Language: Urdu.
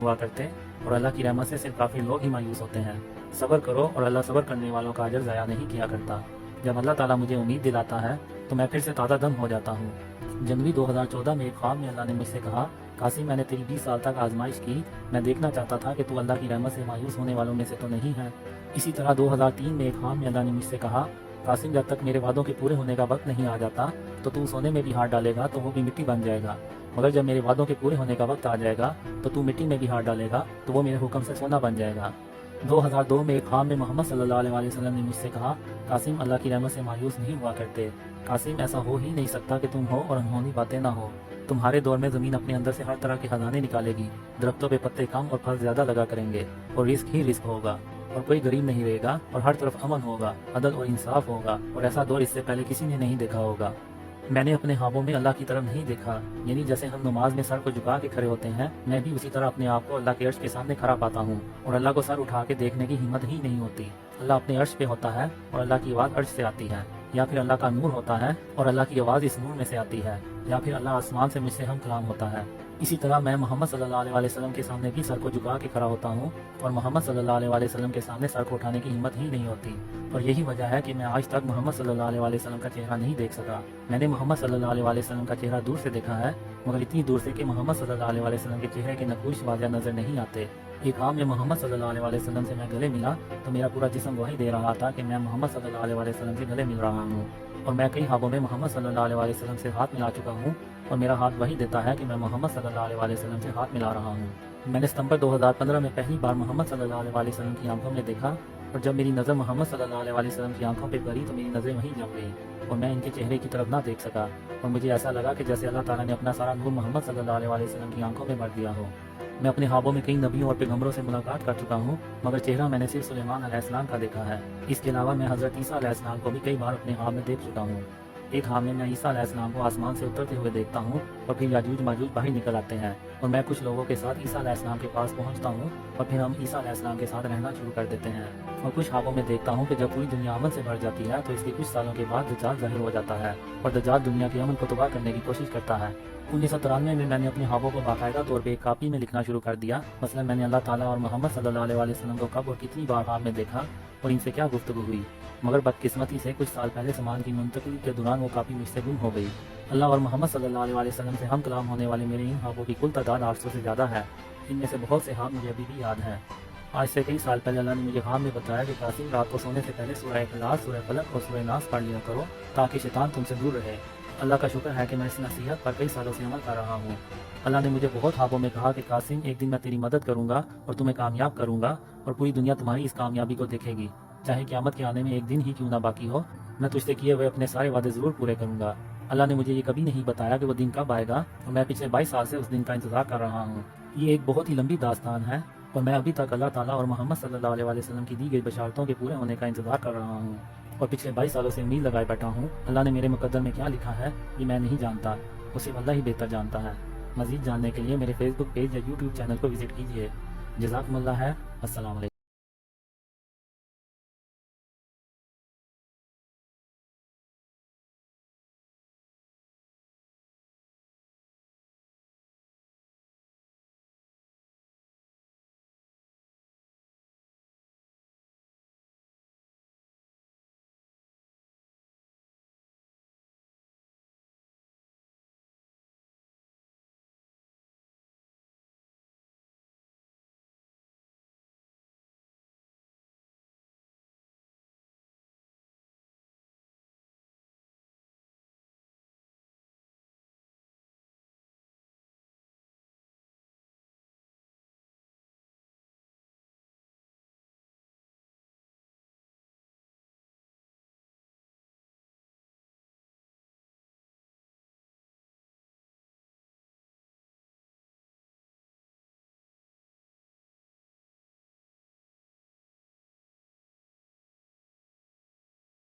ہوا کرتے اور اللہ کی رحمت سے صرف کافی لوگ ہی مایوس ہوتے ہیں۔ صبر کرو اور اللہ صبر کرنے والوں کا اجر ضائع نہیں کیا کرتا۔ جب اللہ تعالیٰ مجھے امید دلاتا ہے تو میں پھر سے تازہ دم ہو جاتا ہوں۔ جنوری 2014 میں ایک خواب میں اللہ نے مجھ سے کہا، قاسم میں نے تیری 20 سال تک آزمائش کی، میں دیکھنا چاہتا تھا کہ تو اللہ کی رحمت سے مایوس ہونے والوں میں سے تو نہیں ہے۔ اسی طرح 2003 میں ایک خواب میں اللہ نے مجھ سے کہا، قاسم جب تک میرے وعدوں کے پورے ہونے کا وقت نہیں آ جاتا تو سونے میں بھی ہاتھ ڈالے گا تو وہ بھی مٹی بن جائے گا، مگر جب میرے وعدوں کے پورے ہونے کا وقت آ جائے گا تو مٹی میں بھی ہاتھ ڈالے گا تو وہ میرے حکم سے سونا بن جائے گا۔ 2002 میں ایک خواب میں محمد صلی اللہ علیہ وسلم نے مجھ سے کہا، قاسم اللہ کی رحمت سے مایوس نہیں ہوا کرتے، قاسم ایسا ہو ہی نہیں سکتا کہ تم ہو اور انہونی باتیں نہ ہو۔ تمہارے دور میں زمین اپنے اندر سے ہر طرح کے خزانے نکالے گی، درختوں پہ پتے کم اور پھل زیادہ لگا کریں گے، اور رزق ہی رزق ہوگا، اور کوئی غریب نہیں رہے گا، اور ہر طرف امن ہوگا، عدل اور انصاف ہوگا، اور ایسا دور اس سے پہلے کسی نے نہیں دیکھا ہوگا۔ میں نے اپنے خوابوں میں اللہ کی طرف نہیں دیکھا، یعنی جیسے ہم نماز میں سر کو جھکا کے کھڑے ہوتے ہیں، میں بھی اسی طرح اپنے آپ کو اللہ کے عرش کے سامنے کھڑا پاتا ہوں، اور اللہ کو سر اٹھا کے دیکھنے کی ہمت ہی نہیں ہوتی۔ اللہ اپنے عرش پہ ہوتا ہے اور اللہ کی آواز عرش سے آتی ہے، یا پھر اللہ کا نور ہوتا ہے اور اللہ کی آواز اس نور میں سے آتی ہے، یا پھر اللہ آسمان سے مجھ سے ہم کلام ہوتا ہے۔ اسی طرح میں محمد صلی اللہ علیہ وسلم کے سامنے بھی سر کو جھکا کے کھڑا ہوتا ہوں، اور محمد صلی اللہ علیہ وسلم کے سامنے سر کو اٹھانے کی ہمت ہی نہیں ہوتی، اور یہی وجہ ہے کہ میں آج تک محمد صلی اللہ علیہ وسلم کا چہرہ نہیں دیکھ سکا۔ میں نے محمد صلی اللہ علیہ وسلم کا چہرہ دور سے دیکھا ہے، مگر اتنی دور سے کہ محمد صلی اللہ علیہ وسلم کے چہرے کے نقوش واضح نظر نہیں آتے۔ ایک عام میں محمد صلی اللہ علیہ وسلم سے میں گلے ملا تو میرا پورا جسم گواہی دے رہا تھا کہ میں محمد صلی اللہ علیہ وسلم سے گلے مل رہا ہوں، اور میں کئی خوابوں میں محمد صلی اللہ علیہ وسلم سے ہاتھ ملا چکا ہوں، اور میرا ہاتھ وہی دیتا ہے کہ میں محمد صلی اللہ علیہ وسلم سے ہاتھ ملا رہا ہوں۔ میں نے ستمبر 2015 میں پہلی بار محمد صلی اللہ علیہ وسلم کی آنکھوں میں دیکھا، اور جب میری نظر محمد صلی اللہ علیہ وسلم کی آنکھوں پہ پڑی تو میری نظریں وہیں جم گئیں، اور میں ان کے چہرے کی طرف نہ دیکھ سکا، اور مجھے ایسا لگا کہ جیسے اللہ تعالیٰ نے اپنا سارا نور محمد صلی اللہ علیہ وسلم کی آنکھوں میں بھر دیا ہو۔ میں اپنے خوابوں میں کئی نبیوں اور پیغمبروں سے ملاقات کر چکا ہوں، مگر چہرہ میں نے صرف سلیمان علیہ السلام کا دیکھا ہے۔ اس کے علاوہ میں حضرت عیسیٰ علیہ السلام کو بھی کئی بار اپنے خواب میں دیکھ چکا ہوں۔ ایک خواب میں عیسیٰ علیہ السلام کو آسمان سے اترتے ہوئے دیکھتا ہوں، اور پھر یاجوج ماجوج باہر نکل آتے ہیں، اور میں کچھ لوگوں کے ساتھ عیسیٰ علیہ السلام کے پاس پہنچتا ہوں، اور پھر ہم عیسیٰ علیہ السلام کے ساتھ رہنا شروع کر دیتے ہیں۔ اور کچھ خوابوں میں دیکھتا ہوں کہ جب پوری دنیا امن سے بھر جاتی ہے تو اس کے کچھ سالوں کے بعد دجال ظاہر ہو جاتا ہے، اور دجال دنیا کے امن کو تباہ کرنے کی کوشش کرتا ہے۔ 1993 میں نے اپنے خوابوں کو باقاعدہ طور پہ ایک کاپی میں لکھنا شروع کر دیا۔ مثلا میں نے اللہ تعالیٰ اور محمد صلی اللہ علیہ وسلم کو کب اور کتنی بار خواب میں دیکھا اور ان سے کیا گفتگو ہوئی، مگر بدقسمتی سے کچھ سال پہلے سامان کی منتقلی کے دوران وہ کاپی مجھ سے گم ہو گئی۔ اللہ اور محمد صلی اللہ علیہ وسلم سے ہم کلام ہونے والے میرے ان خوابوں کی کل تعداد 800 سے زیادہ ہے۔ ان میں سے بہت سے خواب مجھے ابھی بھی یاد ہیں۔ آج سے کئی سال پہلے اللہ نے مجھے خواب میں بتایا کہ قاسم رات کو سونے سے پہلے سورہ اخلاص، سورہ فلق اور سورہ ناس پڑھ لیا کرو تاکہ شیطان تم سے دور رہے۔ اللہ کا شکر ہے کہ میں اس نصیحت پر کئی سالوں سے عمل کر رہا ہوں۔ اللہ نے مجھے بہت خوابوں میں کہا کہ قاسم ایک دن میں تیری مدد کروں گا اور تمہیں کامیاب کروں گا، اور پوری دنیا تمہاری اس کامیابی کو دیکھے گی، چاہے قیامت کے آنے میں ایک دن ہی کیوں نہ باقی ہو، میں تجھ سے کیے ہوئے اپنے سارے وعدے ضرور پورے کروں گا۔ اللہ نے مجھے یہ کبھی نہیں بتایا کہ وہ دن کب آئے گا، اور میں پچھلے 22 سال سے اس دن کا انتظار کر رہا ہوں۔ یہ ایک بہت ہی لمبی داستان ہے، اور میں ابھی تک اللہ تعالیٰ اور محمد صلی اللہ علیہ وسلم کی دی گئی بشارتوں کے پورے ہونے کا انتظار کر رہا ہوں، اور پچھلے 22 سالوں سے امید لگائے بیٹھا ہوں۔ اللہ نے میرے مقدر میں کیا لکھا ہے یہ میں نہیں جانتا، وہ صرف اللہ ہی بہتر جانتا ہے۔ مزید جاننے کے لیے میرے فیس بک پیج یا یوٹیوب چینل کو وزٹ کیجیے۔ جزاکم اللہ خیر۔ السلام علیکم۔